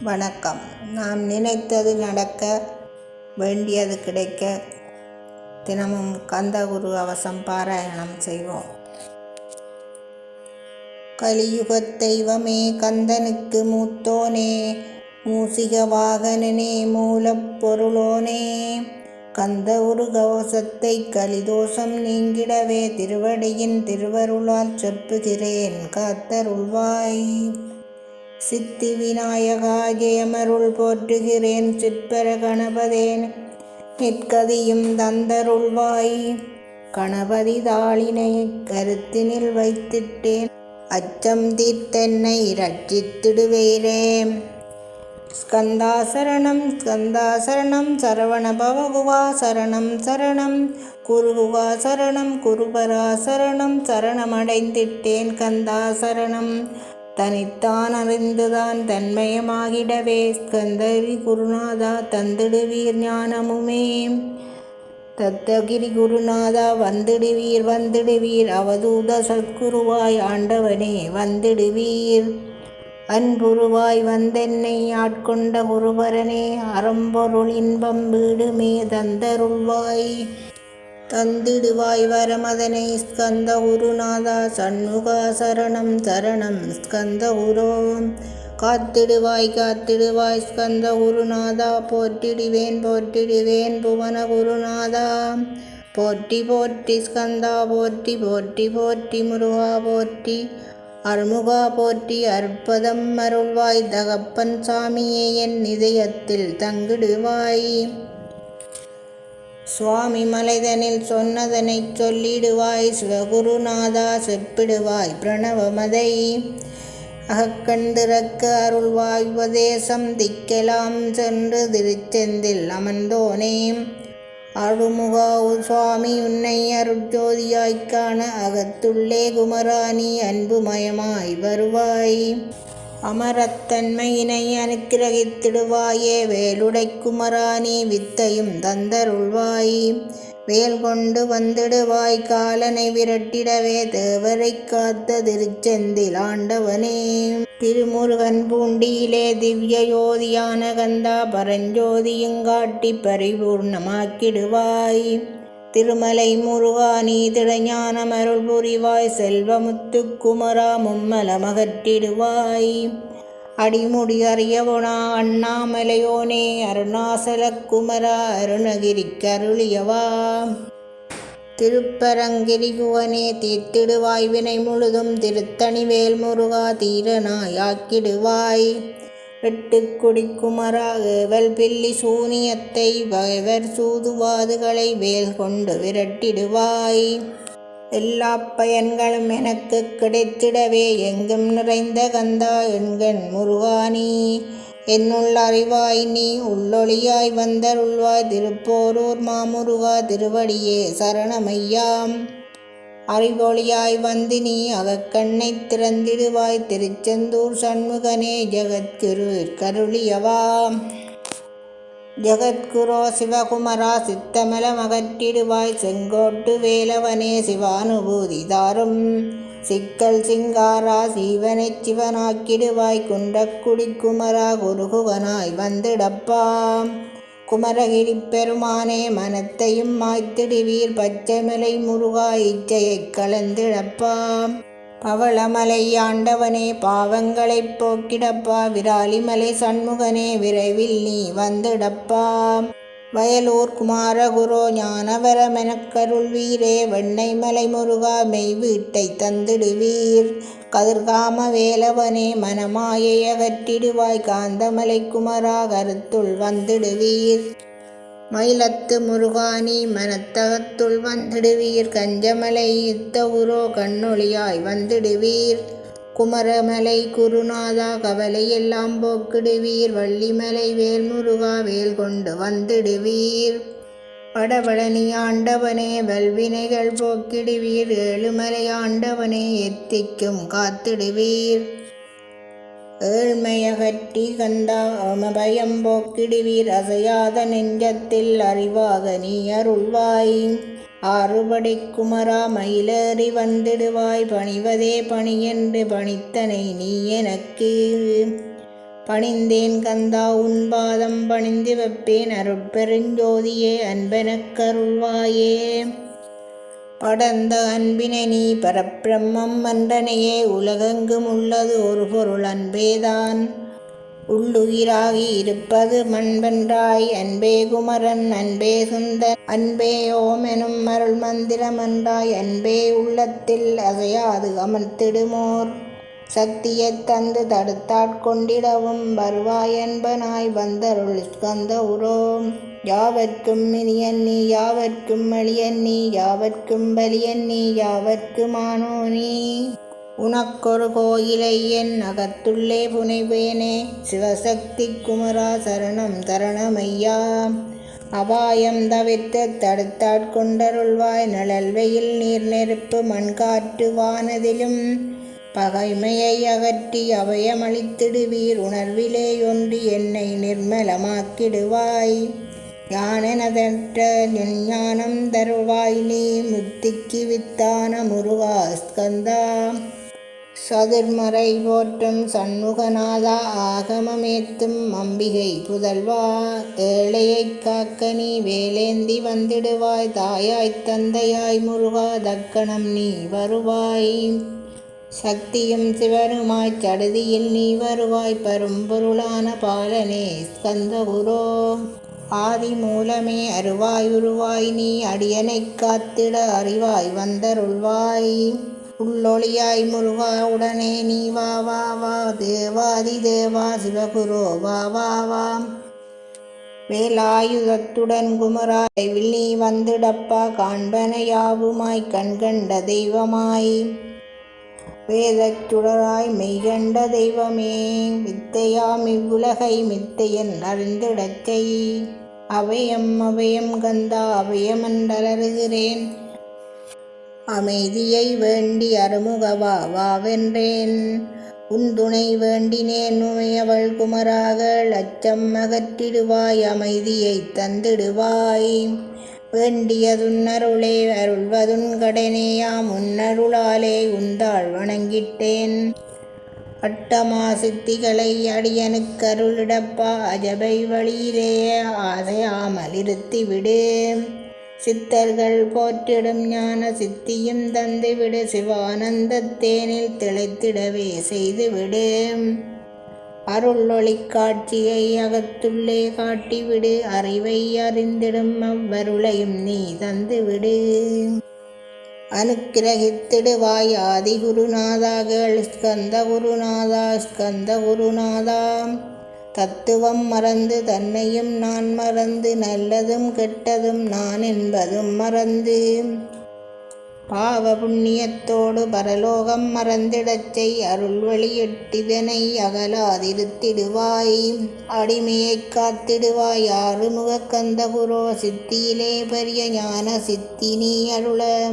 வணக்கம். நாம் நினைத்தது நடக்க, வேண்டியது கிடைக்க தினமும் கந்தகுரு கவசம் பாராயணம் செய்வோம். கலியுகத் தெய்வமே, கந்தனுக்கு மூத்தோனே, மூசிக வாகனனே, மூலப் பொருளோனே, கந்த ஒரு கவசத்தை கலிதோஷம் நீங்கிடவே திருவடியின் திருவருளால் செப்புகிறேன், காத்தருள்வாய். சித்தி விநாயகா ஜெயமருள் போற்றுகிறேன், சிற்பர கணபதேன் நிற்கதியும் தந்தருள்வாய். கணபதி தாளினை கருத்தினில் வைத்திட்டேன், அச்சம் தீர்த்தென்னை ரட்சித்திடுவேரே. ஸ்கந்தா சரணம் ஸ்கந்தா சரணம், சரவண பவகுவா சரணம் சரணம், குருகுவா சரணம் குருபரா சரணம், சரணமடைந்திட்டேன் கந்தா சரணம். தனித்தான் அறிந்துதான் தன்மயமாகிடவே, ஸ்கந்தகிரி குருநாதா தந்திடுவீர் ஞானமுமே. தத்தகிரி குருநாதா வந்திடுவீர் வந்திடுவீர், அவதூத சத்குருவாய் ஆண்டவனே வந்திடுவீர். அன்புருவாய் வந்தென்னை ஆட்கொண்ட குருபரனே, அறம்பொருள் இன்பம் வீடுமே தந்தருள்வாய். தந்திடுவாய் வரமதனை ஸ்கந்த குருநாதா, சண்முகா சரணம் சரணம் ஸ்கந்த குரோ. காத்திடுவாய் காத்திடுவாய் ஸ்கந்த குருநாதா, போற்றிடுவேன் போற்றிடுவேன் புவன குருநாதா. போற்றி போற்றி ஸ்கந்தா போற்றி போற்றி போற்றி, முருகா போற்றி அருமுகா போற்றி, அற்பதம் அருள்வாய். தகப்பன் சாமியே என் இதயத்தில் தங்கிடுவாய். சுவாமி மலைதனில் சொன்னதனை சொல்லிடுவாய், சிவகுருநாதா செப்பிடுவாய் பிரணவமதை. அகக்கண்டிறக்க அருள்வாய், உபதேசம் திக்கலாம் சென்று திருச்செந்தில் அமர்ந்தோனே. அருமுகா சுவாமி உன்னை அருட்ஜோதியாய்க் காண, அகத்துள்ளே குமராணி அன்புமயமாய் வருவாய். அமரத்தன்மையினை அனுக்கிரகித்திடுவாயே, வேலுடை குமராணி வித்தையும் தந்தருள்வாய். வேல் கொண்டு வந்திடுவாய், காலனை விரட்டிடவே தேவரை காத்த திருச்செந்தில் ஆண்டவனே. திருமுருகன் பூண்டியிலே திவ்ய யோதியான கந்தா, பரஞ்சோதியுங்காட்டி பரிபூர்ணமாக்கிடுவாய். திருமலை முருகா நீ திடஞானம் அருள் புரிவாய், செல்வமுத்து குமரா மும்மலமகற்றிடுவாய். அடிமுடி அறியவனா அண்ணாமலையோனே, அருணாசல குமரா அருணகிரி கருளியவா. திருப்பரங்கிரி குவனே தீர்த்திடுவாய் வினை முழுதும், திருத்தணி வேல் முருகா தீரனாய் ஆக்கிடுவாய். வெட்டுக்குடி குமரா ஏவல் பில்லி சூனியத்தை, பகைவர் சூதுவாதுகளை வேல் கொண்டு விரட்டிடுவாய். எல்லா பயன்களும் எனக்கு கிடைத்திடவே, எங்கும் நிறைந்த கந்தா எண்கண் முருகானி என்னுள் அறிவாய். நீ உள்ளொளியாய் வந்தருள்வாய், திருப்போரூர் மாமுருகா திருவடியே சரணமையாம். அறிவொளியாய் வந்து நீ அகக்கண்ணை திறந்திடுவாய், திருச்செந்தூர் சண்முகனே ஜகத்குரு கருளியவா. ஜகத்குரோ சிவகுமரா சித்தமலம் அகற்றிடுவாய், செங்கோட்டு வேலவனே சிவானுபூதி தாரும். சிக்கல் சிங்காரா சீவனை சிவனாக்கிடுவாய், குன்றக்குடி குமரா குருகுவனாய் வந்திடப்பா. குமரகிரி பெருமானே மனத்தையும் மாய்த்திடுவீர், பச்சைமலை முருகா இச்சையைக் கலந்திடப்பா. பவளமலை ஆண்டவனே பாவங்களைப் போக்கிடப்பா, விராலிமலை சண்முகனே விரைவில் நீ வந்திடப்பா. வயலூர் குமாரகுரோ ஞானவரமெனக்கருள்வீரே, வெண்ணைமலை முருகா மெய் வீட்டை தந்திடுவீர். கதிர்காம வேலவனே மனமாயை அகற்றிடுவாய், காந்தமலை குமரா கருத்துள் வந்திடுவீர். மயிலத்து முருகானி மனத்தகத்துள் வந்திடுவீர், கஞ்சமலை யுத்தகுரோ கண்ணொளியாய் வந்திடுவீர். குமரமலை குருநாதா கவலையெல்லாம் போக்கிடுவீர், வள்ளிமலை வேல் முருகா வேல் கொண்டு வந்திடுவீர். வடபழனி ஆண்டவனே வல்வினைகள் போக்கிடுவீர், ஏழுமலை ஆண்டவனே எத்திக்கும் காத்திடுவீர். ஏழ்மையகற்றி கந்தா அமபயம் போக்கிடுவீர், அசையாத நெஞ்சத்தில் அறிவாக நீ அருள்வாய். ஆறுபடை குமரா மயிலேறி வந்திடுவாய், பணிவதே பணியென்று பணித்தனை நீ எனக்கு. பணிந்தேன் கந்தா உன் பாதம் பணிந்து வைப்பேன் அருட்பெருஞ்சோதியே அன்பெனக் கருள்வாயே. படர்ந்த அன்பினை நீ பரபிரம்மம் மன்றனையே உலகெங்கும் உள்ளது ஒரு பொருள் அன்பேதான் உள்ளுயிராகி இருப்பது மண்பன்றாய் அன்பே குமரன் அன்பே சுந்தர் அன்பே ஓம் எனும் அருள் மந்திரமன்றாய் அன்பே உள்ளத்தில் அசையாது அமர்த்திடுமோர் சக்தியைத் தந்து தடுத்தாட்கொண்டிடவும் வருவாய் என்பனாய் வந்தருள் ஸ்கந்த உரோம். யாவர்க்கும் இனியன் நீ யாவர்க்கும் அழியன் நீ யாவர்க்கும் பலியன் நீ யாவர்க்குமானோ நீ. உனக்கொரு கோயிலை என் அகத்துள்ளே புனைவேனே சிவசக்தி குமரா சரணம் தரணமையா. அபாயம் தவிர்த்து தடுத்தாட்கொண்டருள்வாய் நழல் வெயில் நீர் நெருப்பு மண்காற்று வானதிலும் பகைமையை அகற்றி அபயமளித்திடுவீர் உணர்விலே ஒன்றி என்னை நிர்மலமாக்கிடுவாய். ஞானெனதற்ற ஞானம் தருவாய் நீ முத்திக்கு வித்தான முருகா ஸ்கந்தா. சதுர்மறை போற்றும் சண்முகநாதா ஆகமமேத்தும் அம்பிகை புதல்வா ஏழையைக் காக்க நீ வேலேந்தி வந்திடுவாய் தாயாய் தந்தையாய் முருகா தக்கணம் நீ வருவாய். சக்தியும் சிவருமாய்ச் சடுதியில் நீ வருவாய் பரும்பொருளான பாலனே ஸ்கந்தகுரோ. ஆதி மூலமே அருவாய் உருவாய் நீ அடியனைக் காத்திட அறிவாய் வந்தருள்வாய். உள்ளொளியாய் முருகா உடனே நீ வா வா வா தேவாதி தேவா சிவகுரோ வா வா வா. வேலாயுதத்துடன் குமராய் வில் நீ வந்துடப்பா காண்பன யாவுமாய் கண்கண்ட தெய்வமாய் வேதச் சுடராய் மெய்கண்ட தெய்வமே வித்தையாம் இவ்வுலகை மித்தையன் அறிந்திடச் செய். அபயம் அபயம் கந்தா அபயமன்றலறுகிறேன் அமைதியை வேண்டி அருமுகவா வாவென்றேன் உன் துணை வேண்டினேன் உமையவள் குமராகள் அச்சம் அகற்றிடுவாய் அமைதியை தந்திடுவாய். வேண்டியதுன்னருளே அருள்வதுன் கடனேயாம் உன்னருளாலே உந்தாள் வணங்கிட்டேன். அட்டமா சித்திகளை அடியனுக்கருளிடப்பா அஜபை வழியிலே ஆசையாமல் இருத்திவிடு. சித்தர்கள் போற்றிடும் ஞான சித்தியும் தந்துவிடு சிவானந்தத்தேனில் திளைத்திடவே செய்துவிடு. அருளொளி காட்சியை அகத்துள்ளே காட்டிவிடு அறிவை அறிந்திடும் அவ்வருளையும் நீ தந்துவிடு. அனுக்கிரகித்திடுவாய் ஆதி குருநாதாகள் ஸ்கந்த குருநாதா ஸ்கந்த குருநாதா. தத்துவம் மறந்து தன்னையும் நான் மறந்து நல்லதும் கெட்டதும் நான் என்பதும் மறந்து பாவ புண்ணியத்தோடு பரலோகம் மறந்திடச் செய் அருள் வெளியிட்டிதனை அகலாதிருத்திடுவாய். அடிமையைக் காத்திடுவாய் ஆறுமுக கந்தகுரோ சித்தியிலே பெரிய ஞான சித்தி நீ அருள.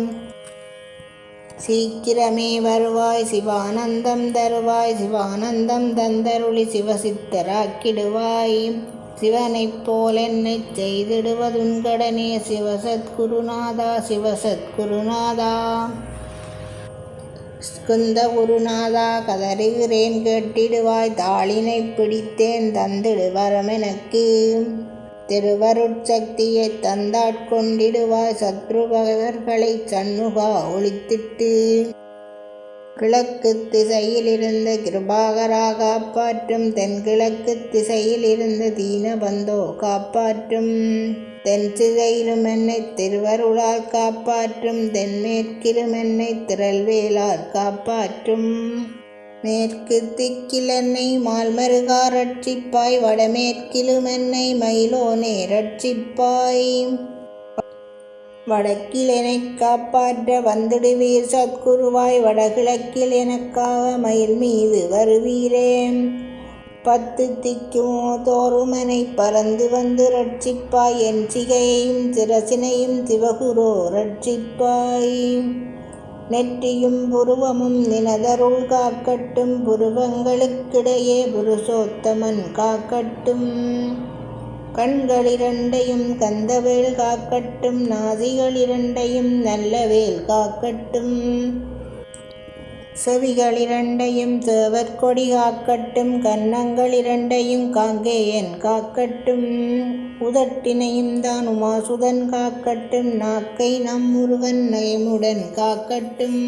சீக்கிரமே வருவாய் சிவானந்தம் தருவாய் சிவானந்தம் தந்தருளி சிவசித்தராக்கிடுவாய். சிவனைப் போல் என்னைச் செய்திடுவதுன்கடனே சிவசத்குருநாதா சிவசத்குருநாதா. ஸ்கந்த குருநாதா கதறுகிறேன் கேட்டிடுவாய் தாளினை பிடித்தேன் தந்திடு வரமெனக்கு. திருவருட்சக்தியை தந்தாட்கொண்டிடுவாய் சத்ரு பகைவர்களை சண்முகா ஒழித்திட்டு. கிழக்கு திசையிலிருந்து கிருபாகரா காப்பாற்றும் தென்கிழக்கு திசையிலிருந்து தீனபந்தோ காப்பாற்றும். தென் திசையிலும் என்னை திருவருளால் காப்பாற்றும் தென்மேற்கிலும் என்னை திரள்வேலால் காப்பாற்றும். மேற்கு திக்கில் என்னை மால்மருகா ரட்சிப்பாய் வடமேற்கிலும் என்னை மயிலோனே ரட்சிப்பாய். வடக்கில் எனக் காப்பாற்ற வந்துடுவீர் சத்குருவாய் வடகிழக்கில் எனக்காக மயில் மீது வருவீரே. 10 திக்கும் தோறுமனை பறந்து வந்து ரட்சிப்பாய் என் சிகையையும் சிரசினையும் சிவகுரோ ரட்சிப்பாய். நெற்றியும் புருவமும் நினதருள் காக்கட்டும் புருவங்களுக்கிடையே புருஷோத்தமன் காக்கட்டும். கண்களிரண்டையும் கந்தவேல் காக்கட்டும் நாசிகளிரண்டையும் நல்லவேல் காக்கட்டும். செவிகளிரண்டையும் சேவற்கொடி காக்கட்டும், கன்னங்களிரண்டையும் காங்கேயன் காக்கட்டும், உதட்டினையும் தான் உமாசுதன் காக்கட்டும், நாக்கை நம் முருகன் நயமுடன் காக்கட்டும்,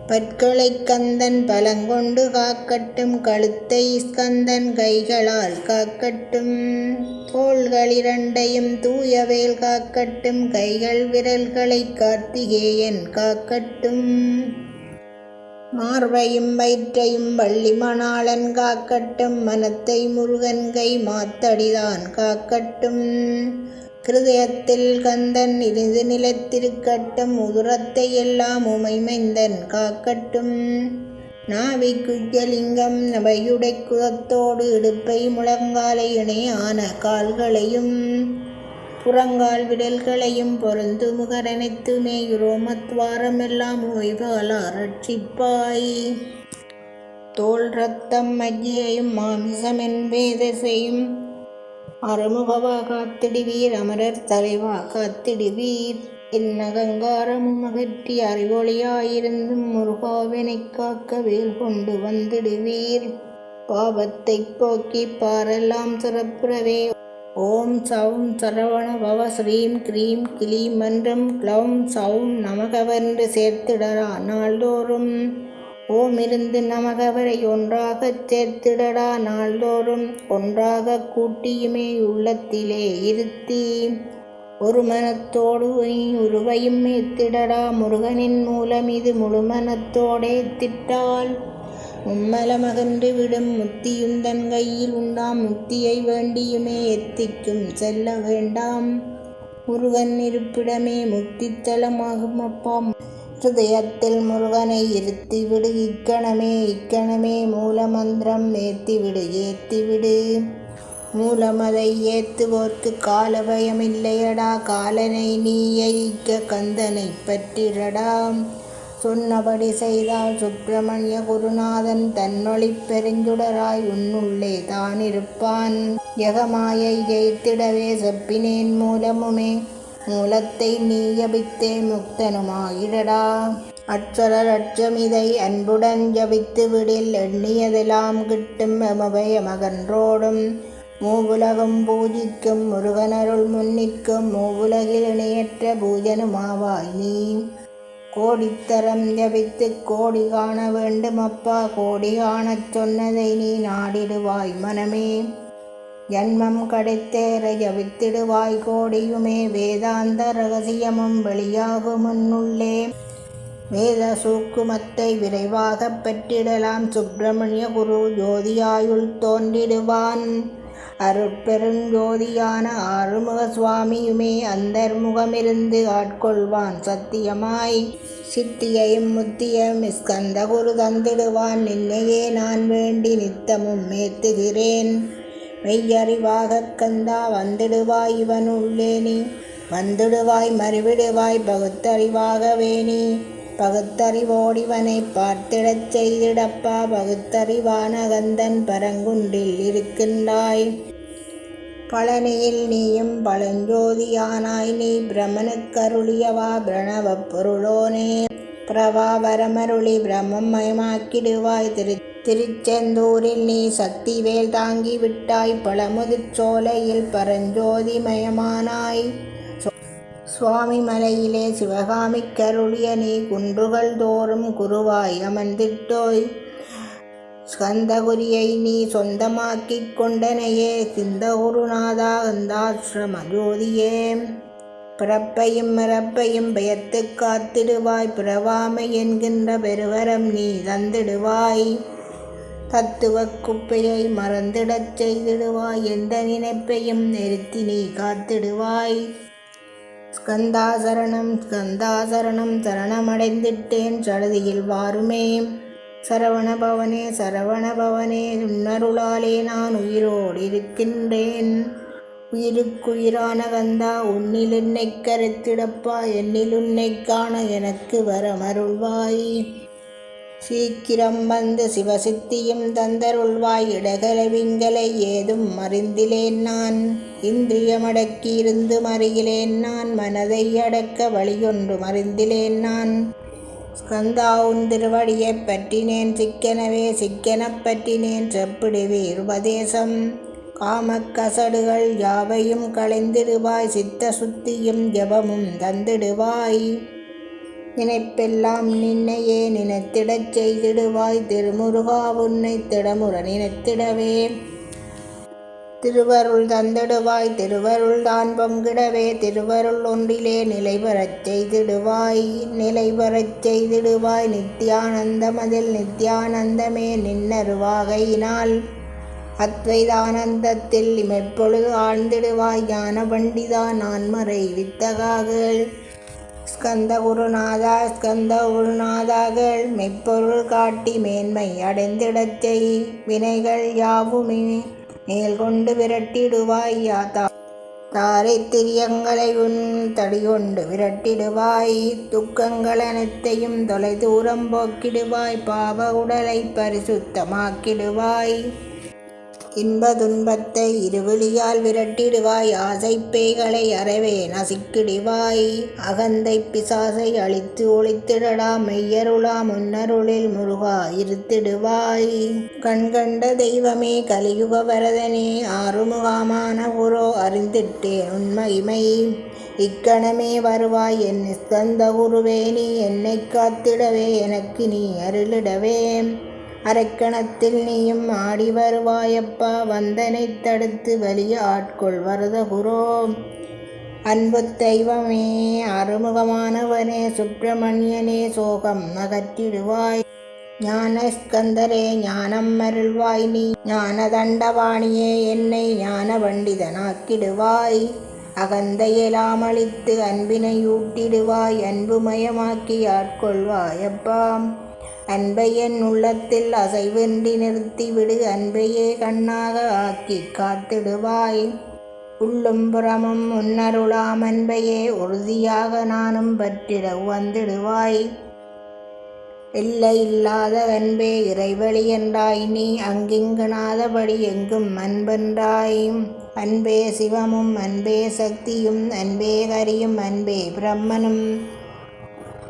பற்களை கந்தன் பலங்கொண்டு காக்கட்டும், கழுத்தை ஸ்கந்தன் கைகளால் காக்கட்டும், தோள்களிரண்டையும் தூயவேல் காக்கட்டும், கைகள் விரல்களை கார்த்திகேயன் காக்கட்டும், மார்பையும் வயிற்றையும் வள்ளி மணாளன் காக்கட்டும், மனத்தை முருகன் கை மாத்தடிதான் காக்கட்டும், கிருதயத்தில் கந்தன் இருந்து நிலைத்திருக்கட்டும், உதுரத்தை எல்லாம் உமைமைந்தன் காக்கட்டும், நாவி குஜலிங்கம் நவையுடை குதத்தோடு இடுப்பை முழங்காலை இணையான கால்களையும் புறங்கால் விரல்களையும் பொருந்து முகரனைத்துமே யுரோமத்வாரம் எல்லாம் ஓய்வாலா ரட்சிப்பாய், தோல் ரத்தம் மஜ்ஜையும் மாமிசம் என்பேதசையும் அறுமுகவா காத்திடுவீர், அமரர் தலைவா காத்திடுவீர், என் அகங்காரமும் அகற்றி அறிவொளியாயிருந்தும் முருகாவினைக் காக்க வேல் கொண்டு வந்திடுவீர், பாவத்தை போக்கி பாரெல்லாம் சிறப்புறவே, ஓம் சவும் சரவண பவ ஸ்ரீம் க்ரீம் கிளீம் என்றும் க்ளௌம் சவும் நமகவென்று சேர்த்திடரா நாள்தோறும், ஓம் இருந்து நமகவரை ஒன்றாகச் சேர்த்திடடா நாள்தோறும், ஒன்றாக கூட்டியுமே உள்ளத்திலே இருத்தி, ஒரு மனத்தோடு நீ உருவையும் ஏத்திடடா முருகனின் மூலம் இது முழுமனத்தோடே திட்டால், மும்மலமகன்று விடும் முத்தியுந்தன் கையில் உண்டாம், முத்தியை வேண்டியுமே எத்திக்கும் செல்ல வேண்டாம், முருகன் இருப்பிடமே முத்தித்தலமாகும் அப்பா, ஹிருதயத்தில் முருகனை இருத்திவிடு இக்கணமே, இக்கணமே மூலமந்திரம் ஏத்திவிடு ஏத்திவிடு, மூலமதை ஏத்துவோர்க்கு கால பயமில்லையடா, காலனை நீ எயிக்க கந்தனை பற்றிடடா, சொன்னபடி செய்தால் சுப்பிரமணிய குருநாதன் தன்னொளி பெருஞ்சுடராய் உன்னுள்ளே தானிருப்பான், யகமாயை ஜெயித்திடவே செப்பினேன் மூலமுமே, மூலத்தை நீ ஜபித்தே முக்தனுமாயிடடா, அட்சரர் அச்சமிதை அன்புடன் ஜபித்து விடில், எண்ணியதெல்லாம் கிட்டும் எமபயமகன்றோடும், மூவுலகும் பூஜிக்கும் முருகனருள் முன்னிற்கும், மூவுலகில் இணையற்ற பூஜனுமாவாய் நீ, கோடித்தரம் ஜபித்து கோடி காண வேண்டும் அப்பா, கோடி காணச் சொன்னதை நீ நாடிடுவாய் மனமே, ஜன்மம் கிடைத்தேற ஜபித்திடுவாய் கோடியுமே, வேதாந்த ரகசியமும் வெளியாகும் முன்னுள்ளே, வேத சூக்குமத்தை விரைவாகப் பெற்றிடலாம், சுப்பிரமணிய குரு ஜோதியாயுள் தோன்றிடுவான், அருட்பெருஞ்சோதியான ஆறுமுக சுவாமியுமே அந்தர்முகமிருந்து ஆட்கொள்வான் சத்தியமாய், சித்தியையும் முத்தியும் ஸ்கந்த குரு தந்திடுவான், நின்னையே நான் வேண்டி நித்தமும் ஏத்துகிறேன், மெய்யறிவாகக் கந்தா வந்திடுவாய் இவனுள்ளே நீ, வந்துடுவாய் மறிவிடுவாய் பகுத்தறிவாகவே நீ, பகுத்தறிவோடிவனை பார்த்திடச் செய்திடப்பா, பகுத்தறிவான கந்தன் பரங்குன்றில் இருக்கின்றாய், பழனியில் நீயும் பழஞ்சோதியானாய் நீ, பிரமனுக்கருளியவா பிரணவப் பொருளோனே, பிரபாவரமருளி பிரம்மம் மயமாக்கிடுவாய், திருச்செந்தூரில் நீ சக்திவேல் தாங்கி விட்டாய், பழமுதிர் சோலையில் பரஞ்சோதிமயமானாய், சுவாமி மலையிலே சிவகாமிக்கருளிய நீ குன்றுகள் தோறும் குருவாய் அமர்ந்திட்டோய், ஸ்கந்தகுரியை நீ சொந்தமாக்கிக் கொண்டனையே, சிந்தகுருநாதா கந்தாசிரம ஜோதியே, பிறப்பையும் இறப்பையும் பெயர்த்து காத்திடுவாய், பிறவாமை என்கின்ற பெருவரம் நீ தந்திடுவாய், தத்துவக் குப்பையை மறந்திடச் செய்திடுவாய், எந்த நினைப்பையும் நிறுத்தி நீ காத்திடுவாய், ஸ்கந்தாசரணம் ஸ்கந்தாசரணம் சரணமடைந்திட்டேன் சடுதியில் வாருமே, சரவணபவனே சரவணபவனே உன்னருளாலே நான் உயிரோடு இருக்கின்றேன், உயிருக்குயிரான கந்தா உன்னில் என்னைக் கருத்திடப்பா, என்னில் உன்னைக் காண எனக்கு வரமருள்வாய், சீக்கிரம் வந்து சிவசித்தியும் தந்தருள்வாய், இடகலை விங்கலை ஏதும் அறிந்திலேன் நான், இந்திரியமடக்கி இருந்து மறிகிலேன் நான், மனதை அடக்க வழியொன்று மறிந்திலேன் நான், ஸ்கந்தா உன் திருவடியைப் பற்றினேன் சிக்கனவே சிக்கனப் பற்றினேன் செப்பிடுவீர் உபதேசம். காமக்கசடுகள் யாவையும் களைந்திடுவாய் சித்த சுத்தியும் ஜபமும் தந்திடுவாய். நினைப்பெல்லாம் நின்னையே நினைத்திடச் செய்திடுவாய் திருமுருகா உன்னை திடமுற நினைத்திடவே. திருவருள் தந்திடுவாய் திருவருள் தான் பொங்கிடவே திருவருள் ஒன்றிலே நிலைபெறச் செய்திடுவாய் நிலைபெறச் செய்திடுவாய். நித்யானந்தமதில் நித்யானந்தமே நின்னருவாகையினால் அத்வைதானந்தத்தில் இமைப்பொழுது ஆழ்ந்திடுவாய். ஞான பண்டிதா நான்மறை வித்தகாகள் ஸ்கந்த குருநாதா ஸ்கந்த குருநாதாகள் மெய்ப்பொருள் காட்டி மேன்மை அடைந்திடச் செய். வினைகள் யாவுமே மேல் கொண்டு விரட்டிடுவாய். தாரித்திரியங்களை உன் தடிகொண்டு விரட்டிடுவாய். துக்கங்கள் அனைத்தையும் தொலை தூரம் போக்கிடுவாய். பாவ உடலை பரிசுத்தமாக்கிடுவாய். இன்ப துன்பத்தை இருவிழியால் விரட்டிடுவாய். ஆசை பேய்களை அறவே நசிக்கிடுவாய். அகந்தை பிசாசை அழித்து ஒழித்திடடா மெய்யருளா முன்னருளில் முருகா இருத்திடுவாய். கண்கண்ட தெய்வமே கலியுக வரதனே ஆறுமுகமான குரோ அறிந்திட்டேன் உண்மைமை. இக்கணமே வருவாய் என் ஸ்கந்த குருவே நீ என்னை காத்திடவே எனக்கு நீ அருளிடவே. அரைக்கணத்தில் நீயும் ஆடி வருவாயப்பா வந்தனை தடுத்து வலிய ஆட்கொள் வரத குரோ. அன்பு தெய்வமே அறுமுகமானவனே சுப்பிரமணியனே சோகம் அகற்றிடுவாய். ஞான ஸ்கந்தரே ஞானம் அருள்வாய் நீ ஞான தண்டவாணியே என்னை ஞான பண்டிதனாக்கிடுவாய். அகந்தையெல்லாம் அழித்து அன்பினை ஊட்டிடுவாய். அன்புமயமாக்கி ஆட்கொள்வாயப்பா. அன்பை என் உள்ளத்தில் அசைவின்றி நிறுத்திவிடு. அன்பையே கண்ணாக ஆக்கி காத்திடுவாய். உள்ளும் புறமும் உன்னருளாம் அன்பையே உறுதியாக நானும் பற்றிட வந்திடுவாய். எல்லை இல்லாத அன்பே இறைவழி என்றாய் நீ அங்கிங்கனாதபடி எங்கும் அன்பென்றாய். அன்பே சிவமும் அன்பே சக்தியும் அன்பே கரியும் அன்பே பிரம்மனும்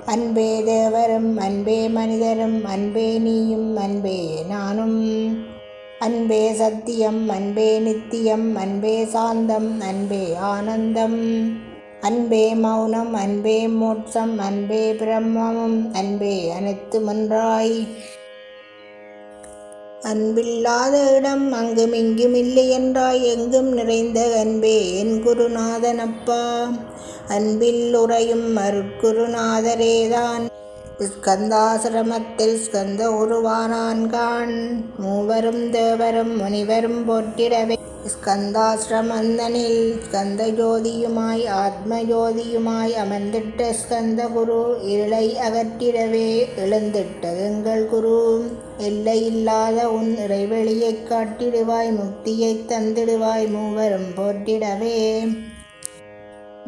அன்பே தேவரும் அன்பே மனிதரும் அன்பே நீயும் அன்பே நானும். அன்பே சத்தியம் அன்பே நித்தியம் அன்பே சாந்தம் அன்பே ஆனந்தம் அன்பே மௌனம் அன்பே மோட்சம் அன்பே பிரம்மமும் அன்பே அனைத்துமன்றாய். அன்பில்லாத இடம் அங்குமிங்கும் இல்லை என்றாய் எங்கும் நிறைந்த அன்பே என் குருநாதனப்பா. அன்பில் உறையும் அருட்குருநாதரேதான் ஸ்கந்தாசிரமத்தில் ஸ்கந்த உருவானான்கான். மூவரும் தேவரும் முனிவரும் போற்றிடவே ஸ்கந்தாசிரமந்தனில் ஸ்கந்த ஜோதியுமாய் ஆத்ம ஜோதியுமாய் அமர்ந்திட்ட ஸ்கந்த குரு இருளை அகற்றிடவே எழுந்திட்ட எங்கள் குரு. எல்லை இல்லாத உன் இறைவெளியைக் காட்டிடுவாய் முக்தியை தந்திடுவாய் மூவரும் போற்றிடவே.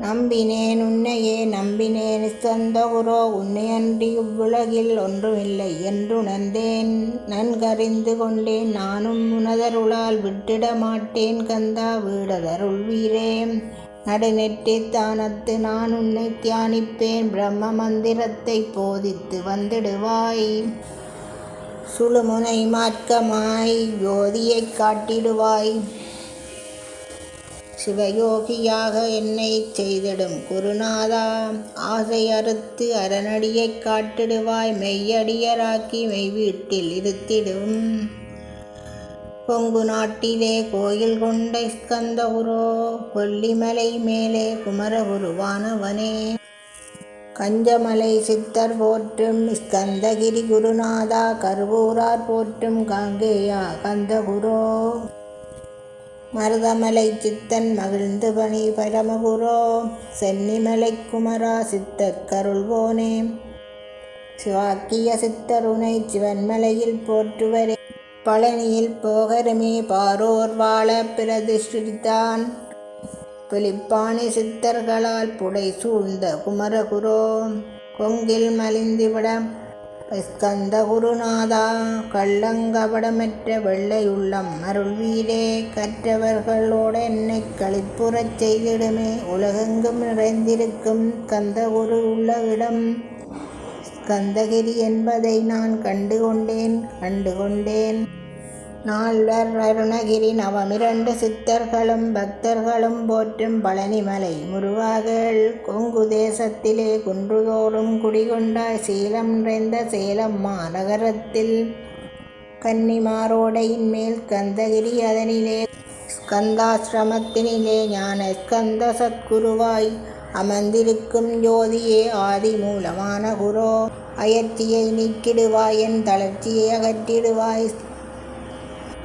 நம்பினேன் உன்னையே நம்பினேன் ஸ்கந்த குரோ உன்னை அன்றி இவ்வுலகில் ஒன்றுமில்லை என்றுணர்ந்தேன். நன்கறிந்து கொண்டேன் நானும் உனதருளால் விட்டிட மாட்டேன் கந்தா வீடதருள் வீரே. நடுநெற்றி தானத்து நான் உன்னை தியானிப்பேன் பிரம்ம மந்திரத்தை போதித்து வந்திடுவாய். சுழுமுனை மார்க்கமாய் ஜோதியைக் காட்டிடுவாய். சிவயோகியாக என்னை செய்திடும் குருநாதா ஆசை அறுத்து அரணடியைக் காட்டிடுவாய். மெய்யடியராக்கி மெய் வீட்டில் இருத்திடும். கொங்கு நாட்டிலே கோயில் கொண்ட ஸ்கந்த குரோ கொல்லிமலை மேலே குமரகுருவானவனே. கஞ்சமலை சித்தர் போற்றும் ஸ்கந்தகிரி குருநாதா கருவூரார் போற்றும் காங்கேயா கந்தகுரோ. மருதமலை சித்தன் மகிழ்ந்து பணி பரமகுரோ சென்னிமலை குமரா சித்தர் கருள்வோனே. சிவாக்கிய சித்தருனை சிவன்மலையில் போற்றுவரே. பழனியில் போகருமே பாரோர் வாழ பிரதிஷ்டித்தான். புலிப்பாணி சித்தர்களால் புடை சூழ்ந்த குமரகுரோ. கொங்கில் மலிந்துவிட ஸ்கந்த குருநாதா கள்ளங்கபடமற்ற வெள்ளையுள்ளம் அருள்வீரே. கற்றவர்களோடு என்னை களிப்புறச் செய்திடுமே உலகெங்கும் நிறைந்திருக்கும் ஸ்கந்த குரு உள்ள இடம். ஸ்கந்தகிரி என்பதை நான் கண்டுகொண்டேன். நால்வர் அருணகிரி நவமிரண்டு சித்தர்களும் பக்தர்களும் போற்றும் பழனிமலை முருகாகள் கொங்கு தேசத்திலே குன்றுதோறும் குடிகொண்டாய் சீலம் நிறைந்த சேலம் மாநகரத்தில் கன்னிமாரோடையின் மேல் ஸ்கந்தகிரி அதனிலே ஸ்கந்தாசிரமத்தினிலே ஞான ஸ்கந்த சத்குருவாய் அமர்ந்திருக்கும் ஜோதியே ஆதி மூலமான குரோ அயற்சியை நீக்கிடுவாய் என் தளர்ச்சியை அகற்றிடுவாய்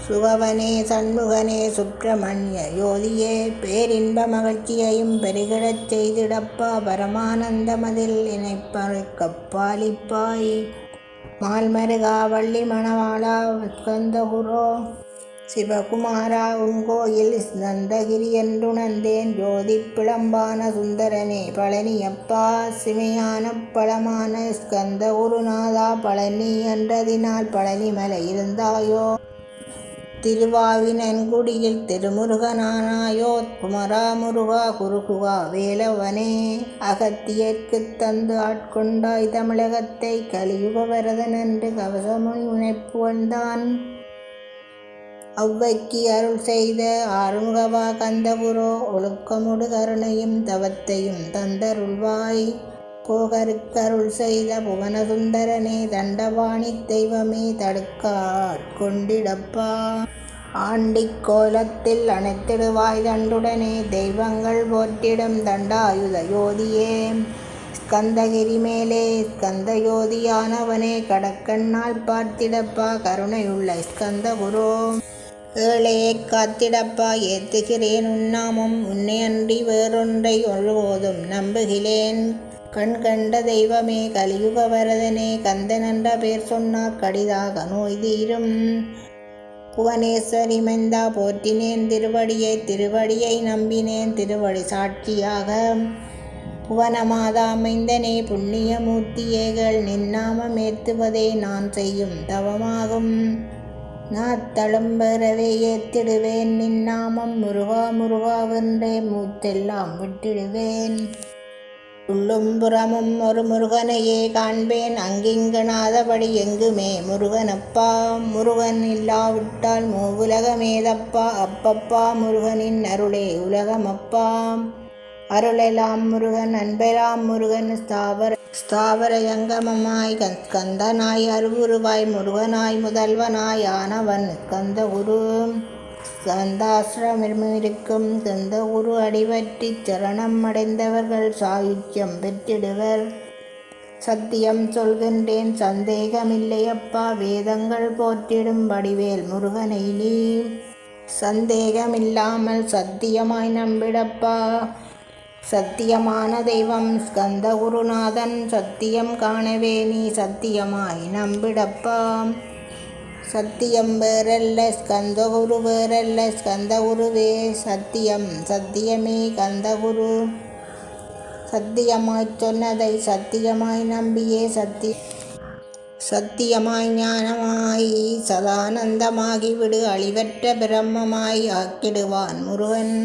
சுகவனே சண்முகனே சுப்பிரமணிய யோதியே பேரின்ப மகிழ்ச்சியையும் பெருகிடச் செய்திடப்பா பரமானந்தமதில் இணைப்பறைக்கப்பாலிப்பாய் மால்மருகா வள்ளி மணவாளா ஸ்கந்தகுரோ சிவகுமாரா உங்கோயில் ஸ்கந்தகிரி என்றுணர்ந்தேன் ஜோதி பிளம்பான சுந்தரனே பழனியப்பா சிமையான பழமான ஸ்கந்தகுருநாதா பழனி என்றதினால் பழனிமலை இருந்தாயோ திருவாவினன்குடியில் திருமுருகனானாயோ குமரா முருகா குருகுகா வேலவனே அகத்தியர்க்குத் தந்து ஆட்கொண்டாய் தமிழகத்தை கலியுக வரதன் என்று கவசமுனி உனைப்புகழ்ந்தான் ஒளவைக்கு அருள் செய்த ஆறுமுகவா கந்தபுரோ ஒழுக்கமுடு கருணையும் தவத்தையும் தந்தருள்வாய் போகருக்கருள் செய்த புவனசுந்தரனே தண்டவாணி தெய்வமே தடுக்காட்கொண்டிடப்பா ஆண்டிக் கோலத்தில் அணைத்திடுவாய் தண்டுடனே தெய்வங்கள் போற்றிடும் தண்டாயுத யோதியே ஸ்கந்தகிரி மேலே ஸ்கந்தயோதியானவனே கடக்கண்ணால் பார்த்திடப்பா கருணையுள்ள ஸ்கந்தகுரோ ஏழையைக் காத்திடப்பா ஏத்துகிறேன் உன்னாமம் உன்னையன்றி வேறொன்றை ஒருபோதும் நம்புகிறேன் கண் கண்ட தெய்வமே கலியுக வரதனே கந்தன் என்ற பேர் சொன்னார் கடிதாக நோய் தீரும் புவனேஸ்வரி மைந்தா போற்றினேன் திருவடியை நம்பினேன் திருவடி சாட்சியாக புவனமாதா மைந்தனே புண்ணியமூர்த்தியேகள் நின்னாமம் ஏத்துவதே நான் செய்யும் தவமாகும் நாத்தளம்பெறவே ஏத்திடுவேன் நின்னாமம் முருகா முருகாவென்றே மூத்தெல்லாம் விட்டிடுவேன் உள்ளும் புறமும் ஒரு முருகனையே காண்பேன் அங்கிங்கனாதபடி எங்குமே முருகனப்பா முருகன் இல்லாவிட்டால் மூவுலகமேதப்பா அப்பப்பா முருகனின் அருளே உலகமப்பா அருளெல்லாம் முருகன் அன்பெல்லாம் முருகன் ஸ்தாவர யங்கமமாய் ஸ்கந்தனாய் அருவுருவாய் முருகனாய் முதல்வனாய் ஆனவன் ஸ்கந்தகுரு ஸ்கந்தாசிரமிருக்கும் ஸ்கந்தகுரு அடிபற்றி சரணம் அடைந்தவர்கள் சாயுச்சியம் பெற்றிடுவர் சத்தியம் சொல்கின்றேன் சந்தேகமில்லையப்பா வேதங்கள் போற்றிடும் வடிவேல் முருகனை நீ சந்தேகமில்லாமல் சத்தியமாய் நம்பிடப்பா சத்தியமான தெய்வம் ஸ்கந்தகுருநாதன் சத்தியம் காணவே நீ சத்தியமாய் நம்பிடப்பா சத்தியம் வேறல்ல ஸ்கந்தகுரு வேறல்ல ஸ்கந்தகுருவே சத்தியம் சத்தியமே கந்தகுரு சத்தியமாய்ச் சொன்னதை சத்தியமாய் நம்பியே சத்தியமாய் ஞானமாய் சதானந்தமாகிவிடு அழிவற்ற பிரம்மமாய் ஆக்கிடுவான் முருகன்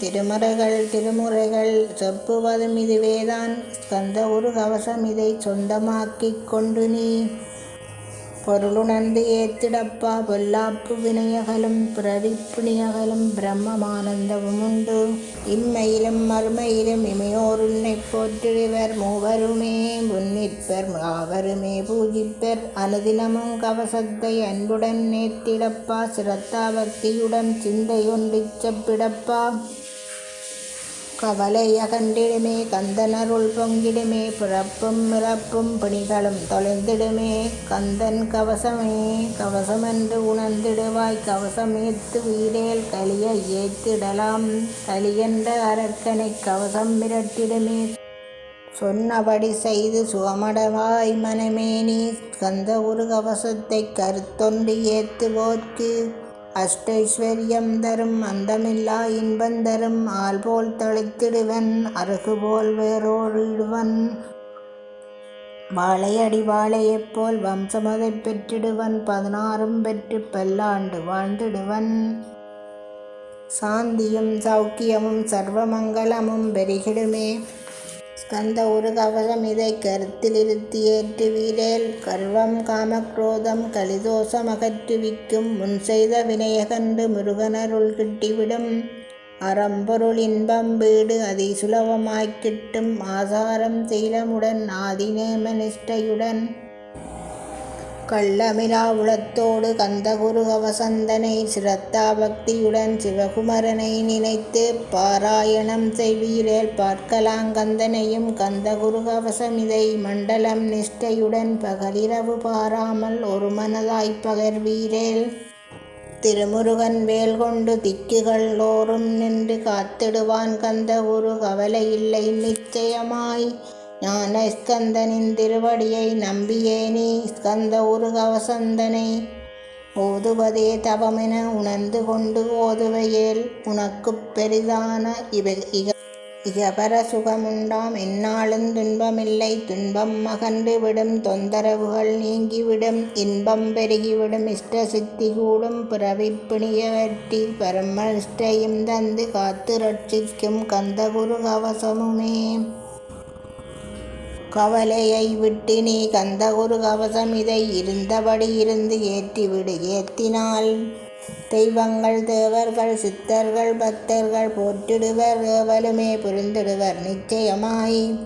திருமுறைகள் செப்புவதும் இதுவேதான் ஸ்கந்தகுரு கவசம் இதை சொந்தமாக்கிக் கொண்டு நீ பொருளுணர்ந்து ஏத்திடப்பா பொல்லாப்பு வினையகலும் பிறவிப்புணியகலும் பிரம்மமானந்தமும் உண்டு இம்மையிலும் மறுமையிலும் இமையோர் உன்னை போற்றிடுவர் மூவருமே முன்னிற்பர் யாவருமே பூஜிப்பர் அனுதினமும் கவசத்தை அன்புடன் நேர்த்திடப்பா சிரத்தா பக்தியுடன் சிந்தையொன்றிச் செப்பிடப்பா கவலை அகன்றிடுமே கந்தனருள் பொங்கிடுமே பிறப்பும் இறப்பும் பிணிகளும் தொலைந்திடுமே கந்தன் கவசமென்று உணர்ந்திடுவாய் கவசம் ஏத்து வீரேல் கலியை ஏத்திடலாம் கலியென்ற அரக்கனை கவசம் மிரட்டிடுமே சொன்னபடி செய்து சுகமடவாய் மனமேனி ஸ்கந்தகுரு கவசத்தை கருத்தொன்று ஏத்துவோர்க்கு அஷ்டைஸ்வர்யம் தரும் அந்தமில்லா இன்பந்தரும் ஆள்போல் தளித்திடுவன் அருகுபோல் வேரோடிடுவன் வாழையடி வாழையைப்போல் வம்சமதை பெற்றிடுவன் 16 பெற்று பல்லாண்டு வாழ்ந்திடுவன் சாந்தியும் சௌக்கியமும் சர்வமங்கலமும் பெருகிடுமே ஸ்கந்த ஒரு கவசம் இதை கருத்தில் இருத்தி ஏற்றுவீரேல் கர்வம் காமக்ரோதம் கலிதோஷம் அகற்றுவிக்கும் முன் செய்த வினையகன்று முருகனருள் கிட்டிவிடும் அறம்பொருள் இன்பம் வீடு அதிசுலபமாய்க் கிட்டும் ஆசாரம் சீலமுடன் ஆதிநேம நிஷ்டையுடன் கள்ளமிலா உளத்தோடு கந்தகுரு கவசந்தனை சிரத்தா பக்தியுடன் சிவகுமரனை நினைத்து பாராயணம் செய்வீரேல் பார்க்கலாங்கந்தனையும் கந்தகுரு கவசமிதை மண்டலம் நிஷ்டையுடன் பகலிரவு பாராமல் ஒரு மனதாய்ப் பகர்வீரேல் திருமுருகன் வேல் கொண்டு திக்குகள் தோறும் நின்று காத்திடுவான் கந்தகுரு கவலையில்லை நிச்சயமாய் ஞான ஸ்கந்தனின் திருவடியை நம்பியேனி ஸ்கந்த ஒரு கவசந்தனை ஓதுவதே தவமென உணர்ந்து கொண்டு ஓதுவையேல் உனக்குப் பெரிதான இகபர சுகமுண்டாம் எந்நாளும் துன்பமில்லை துன்பம் அகன்று விடும் தொந்தரவுகள் நீங்கிவிடும் இன்பம் பெருகிவிடும் இஷ்ட சித்தி கூடும் பிறவிப்பிணிய வெட்டி பரமனிஷ்டையும் தந்து காத்து ரட்சிக்கும் கந்தகுரு கவசமுமே கவலையை விட்டு நீ கந்தகுரு கவசம் இதை இருந்தபடி இருந்து ஏற்றிவிடு ஏத்தினால் தெய்வங்கள் தேவர்கள் சித்தர்கள் பக்தர்கள் போற்றிடுவர் ஏவலுமே புரிந்திடுவர் நிச்சயமாய்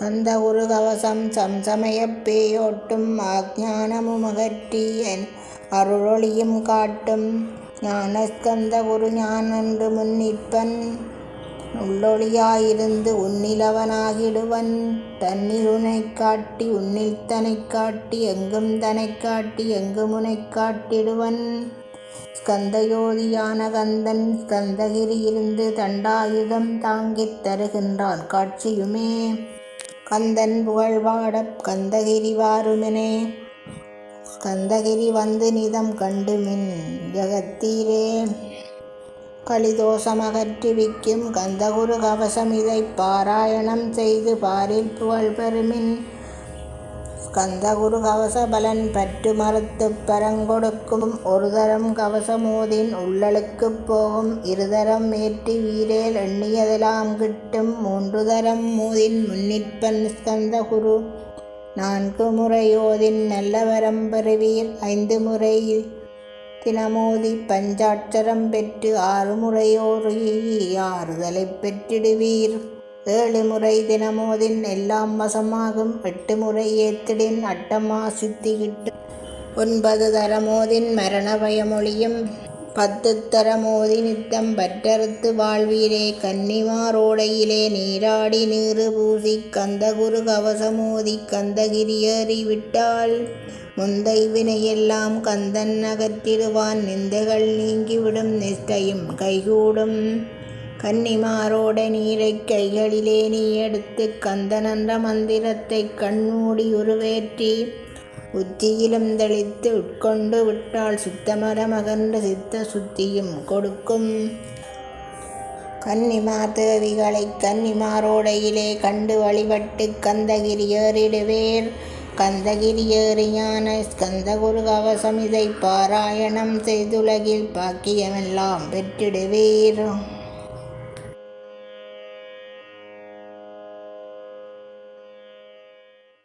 கந்தகுரு கவசம் சம்சமயப் பேயோட்டும் ஆக்ஞானமும் அகற்றி என் அருளொளியும் காட்டும் ஞானஸ்கந்த குரு ஞானன்று முன்னிற்பன் உள்ளொளியாயிருந்து உன்னிலவனாகிடுவன் தன்னில் உனைக் காட்டி உன்னில் தனைக் காட்டி எங்கும் தனைக் காட்டி எங்கும் உனைக் காட்டிடுவன் ஸ்கந்தயோதியான கந்தன் ஸ்கந்தகிரியிலிருந்து தண்டாயுதம் தாங்கித் தருகின்றான் காட்சியுமே கந்தன் புகழ்வாடப் கந்தகிரி வாருமெனே ஸ்கந்தகிரி வந்து நிதம் கண்டுமின் ஜகத்தீரே கலிதோஷமகற்றுவிக்கும் கந்தகுரு கவசம் இதை பாராயணம் செய்து பாரில் புகழ் பெறுமின் ஸ்கந்தகுரு கவச பலன் பற்று மறுத்து பரங்கொடுக்கும் ஒரு தரம் கவசமோதின் உள்ளலுக்குப் போகும் இருதரம் ஏற்றி வீரேல் எண்ணியதெல்லாம் கிட்டும் மூன்று தரம் மோதின் முன்னிற்பன் ஸ்கந்தகுரு 4 முறையோதின் நல்லவரம் பெறுவீர் 5 முறை தினமோதி பஞ்சாட்சரம் பெற்று 6 முறையோர் ஆறுதலைப் பெற்றிடுவீர் 7 முறை தினமோதின் எல்லாம் வசமாகும் 8 முறை ஏத்திடின் அட்டமா சித்தி கிட்டும் 9 தரமோதின் மரண பயமொழியும் 10 தரமோதி நித்தம் பற்றறுத்து வாழ்வீரே கன்னிமாரோடையிலே நீராடி நீறு பூசி கந்தகுரு கவசமோதி கந்தகிரி ஏறி விட்டால் முந்தை வினையெல்லாம் கந்தன் அகற்றிடுவான் நிந்தைகள் நீங்கிவிடும் நிஷ்டையும் கைகூடும் கன்னிமாரோட நீரைக் கைகளிலே நீ எடுத்து கந்தனன்ற மந்திரத்தை கண்மூடி உருவேற்றி உச்சியிலும் தெளித்து உட்கொண்டு விட்டால் சுத்தமரமகன்ற சித்த சுத்தியும் கொடுக்கும் கன்னிமார் தேவிகளை கன்னிமாரோடையிலே கண்டு வழிபட்டு கந்தகிரி ஏறிடுவேர் கந்தகிரி ஏறியான ஸ்கந்தகுரு கவசம் இதை பாராயணம் செய்துலகில் பாக்கியமெல்லாம் பெற்றிடுவீர்.